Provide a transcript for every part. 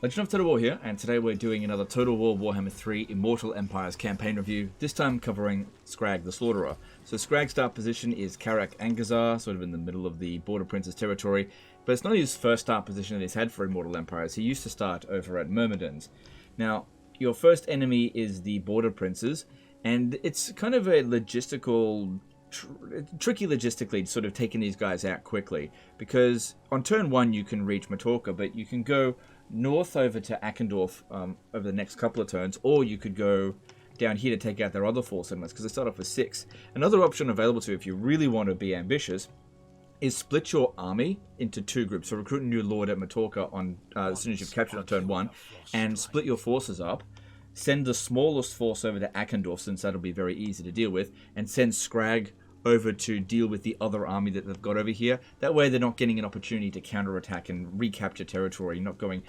Legend of Total War here, and today we're doing another Total War Warhammer 3 Immortal Empires campaign review, this time covering Skrag the Slaughterer. So Skrag's start position is Karak Angazar, sort of in the middle of the Border Prince's territory, but it's not his first start position that he's had for Immortal Empires. He used to start over at Myrmidons. Now, your first enemy is the Border Princes, and it's kind of a logistical... tricky logistically, sort of taking these guys out quickly, because on turn 1 you can reach Mallorca, but you can go north over to Eckendorf over the next couple of turns, or you could go down here to take out their other 4 settlements, because they start off with 6. Another option available to you if you really want to be ambitious is split your army into 2 groups. So recruit a new lord at Mallorca on as soon as you've captured on turn 1, and split your forces up. Send the smallest force over to Eckendorf, since that'll be very easy to deal with, and send Skrag over to deal with the other army that they've got over here. That way they're not getting an opportunity to counterattack and recapture territory, not going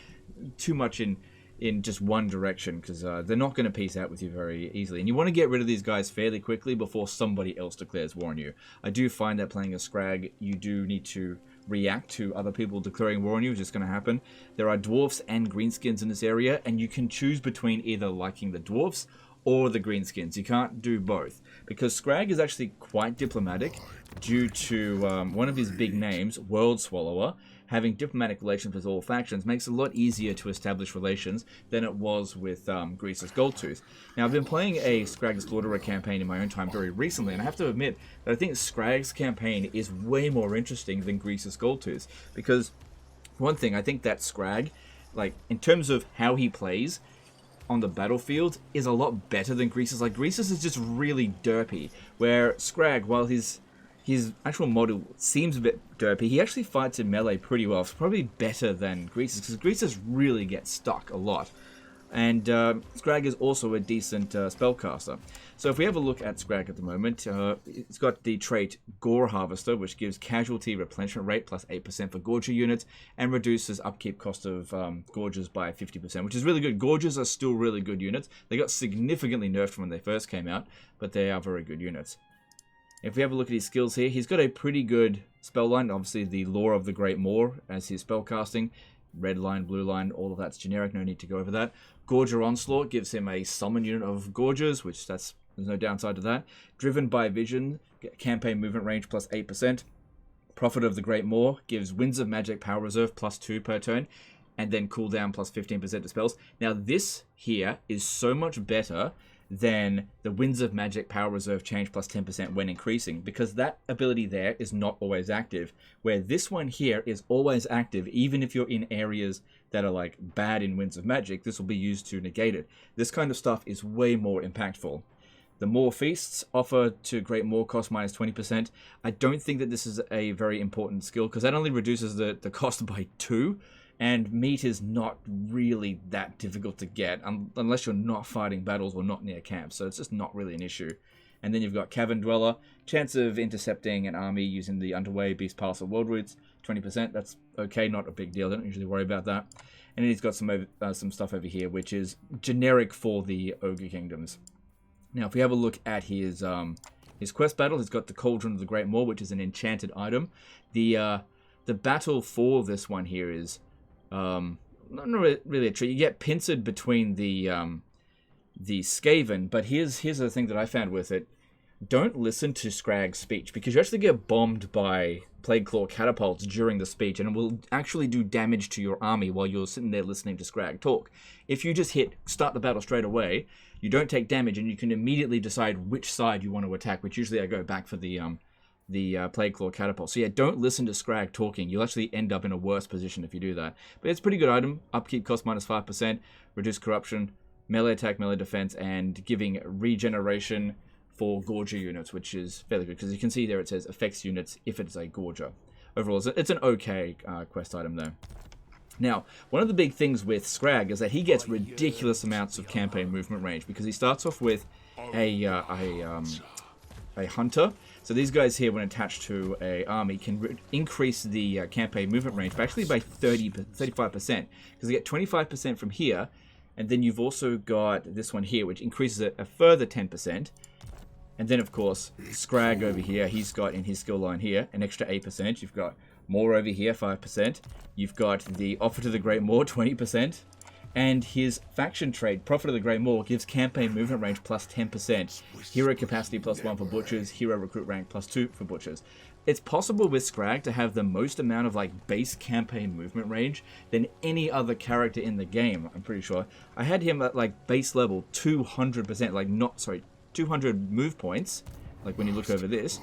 too much in just one direction, because they're not going to peace out with you very easily. And you want to get rid of these guys fairly quickly before somebody else declares war on you. I do find that playing a Skrag, you do need to react to other people declaring war on you, which is going to happen. There are dwarfs and greenskins in this area, and you can choose between either liking the dwarfs or the greenskins. You can't do both, because Skrag is actually quite diplomatic due to one of his big names, World Swallower. Having diplomatic relations with all factions makes it a lot easier to establish relations than it was with Grease's Goldtooth. Now, I've been playing a Skrag the Slaughterer campaign in my own time very recently, and I have to admit that I think Skrag's campaign is way more interesting than Grease's Goldtooth, because one thing, I think that Skrag, like, in terms of how he plays on the battlefield, is a lot better than Grease's. Like, Grease's is just really derpy, where Skrag, while his actual model seems a bit derpy, he actually fights in melee pretty well. It's probably better than Grease's, because Grease's really gets stuck a lot. And Skrag is also a decent spellcaster. So if we have a look at Skrag at the moment, it's got the trait Gore Harvester, which gives casualty replenishment rate plus 8% for Gorger units, and reduces upkeep cost of Gorgers by 50%, which is really good. Gorgers are still really good units. They got significantly nerfed from when they first came out, but they are very good units. If we have a look at his skills here, he's got a pretty good spell line. Obviously, the Lore of the Great Moor as his spellcasting. Red line, blue line, all of that's generic, no need to go over that. Gorger Onslaught gives him a summon unit of Gorgers, which there's no downside to that. Driven by Vision, campaign movement range plus 8%. Prophet of the Great Moor gives Winds of Magic Power Reserve plus 2 per turn, and then cooldown plus 15% to spells. Now this here is so much better than the Winds of Magic Power Reserve change plus 10% when increasing, because that ability there is not always active, where this one here is always active. Even if you're in areas that are like bad in Winds of Magic, this will be used to negate it. This kind of stuff is way more impactful. The Moor Feasts offer to Great Moor cost minus 20%. I don't think that this is a very important skill, because that only reduces the cost by 2. And meat is not really that difficult to get unless you're not fighting battles or not near camps, so it's just not really an issue. And then you've got Cavern Dweller, chance of intercepting an army using the Underway, Beast Pass, or World Routes, 20%. That's okay, not a big deal. I don't usually worry about that. And then he's got some stuff over here, which is generic for the Ogre Kingdoms. Now, if we have a look at his quest battle, he's got the Cauldron of the Great Moor, which is an enchanted item. The battle for this one here is not really a treat. You get pincered between the Skaven, but here's the thing that I found with it. Don't listen to Skrag's speech, because you actually get bombed by Plague Claw catapults during the speech, and it will actually do damage to your army while you're sitting there listening to Skrag talk. If you just start the battle straight away, you don't take damage, and you can immediately decide which side you want to attack, which usually I go back for the Plague Claw catapult. So yeah, don't listen to Skrag talking. You'll actually end up in a worse position if you do that. But it's a pretty good item. Upkeep cost minus 5%, reduce corruption, melee attack, melee defense, and giving regeneration for Gorger units, which is fairly good, because you can see there it says affects units if it's a Gorger. Overall, it's an okay quest item though. Now, one of the big things with Skrag is that he gets ridiculous amounts of campaign movement range, because he starts off with a hunter. So these guys here, when attached to a army, can increase the campaign movement range by 35%, because they get 25% from here, and then you've also got this one here, which increases it a further 10%. And then, of course, Skrag over here, he's got in his skill line here an extra 8%. You've got more over here, 5%. You've got the Offer to the Great Moor, 20%. And his faction trait, Prophet of the Grey Maw, gives campaign movement range plus 10%, hero capacity plus 1 for butchers, hero recruit rank plus 2 for butchers. It's possible with Skrag to have the most amount of like base campaign movement range than any other character in the game, I'm pretty sure. I had him at like base level 200%, like 200 move points, like when you look over this,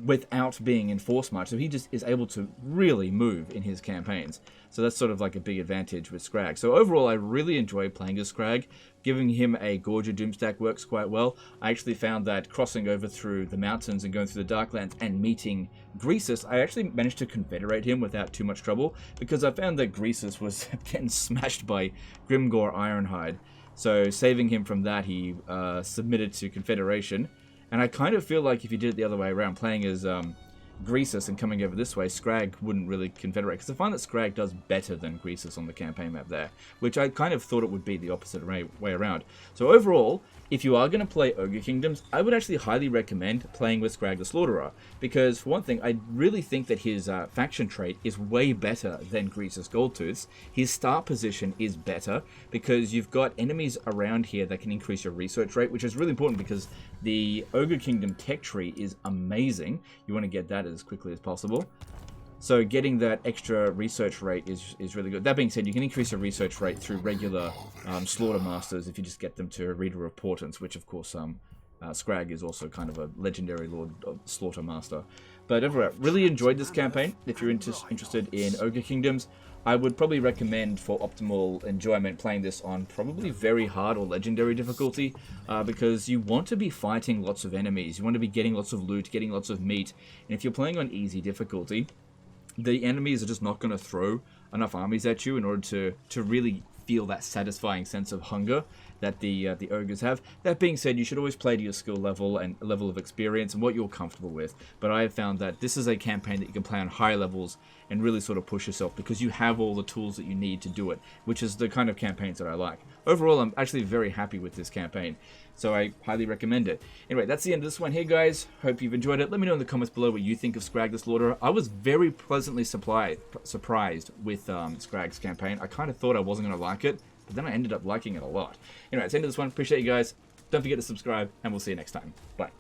without being in force march. So he just is able to really move in his campaigns. So that's sort of like a big advantage with Skrag. So overall, I really enjoy playing as Skrag. Giving him a Gorger Doomstack works quite well. I actually found that crossing over through the mountains and going through the Darklands and meeting Greasus, I actually managed to confederate him without too much trouble, because I found that Greasus was getting smashed by Grimgor Ironhide. So saving him from that, he submitted to confederation. And I kind of feel like if you did it the other way around, playing as Greasus and coming over this way, Skrag wouldn't really confederate. Because I find that Skrag does better than Greasus on the campaign map there, which I kind of thought it would be the opposite way around. So overall, if you are going to play Ogre Kingdoms, I would actually highly recommend playing with Skrag the Slaughterer. Because for one thing, I really think that his faction trait is way better than Greasus Goldtooth's. His start position is better because you've got enemies around here that can increase your research rate, which is really important because the Ogre Kingdom tech tree is amazing. You want to get that as quickly as possible. So getting that extra research rate is really good. That being said, you can increase your research rate through regular Slaughter Masters if you just get them to Reader of Portents, which of course Skrag is also kind of a legendary Lord Slaughter Master. But overall, really enjoyed this campaign. If you're interested in Ogre Kingdoms, I would probably recommend for optimal enjoyment playing this on probably very hard or legendary difficulty, because you want to be fighting lots of enemies. You want to be getting lots of loot, getting lots of meat. And if you're playing on easy difficulty, the enemies are just not going to throw enough armies at you in order to really feel that satisfying sense of hunger that the ogres have. That being said, you should always play to your skill level and level of experience and what you're comfortable with. But I have found that this is a campaign that you can play on high levels and really sort of push yourself because you have all the tools that you need to do it, which is the kind of campaigns that I like. Overall, I'm actually very happy with this campaign, so I highly recommend it. Anyway, that's the end of this one here, guys. Hope you've enjoyed it. Let me know in the comments below what you think of Skrag the Slaughterer. I was very pleasantly surprised with Skrag's campaign. I kind of thought I wasn't going to like it, but then I ended up liking it a lot. Anyway, that's the end of this one. Appreciate you guys. Don't forget to subscribe, and we'll see you next time. Bye.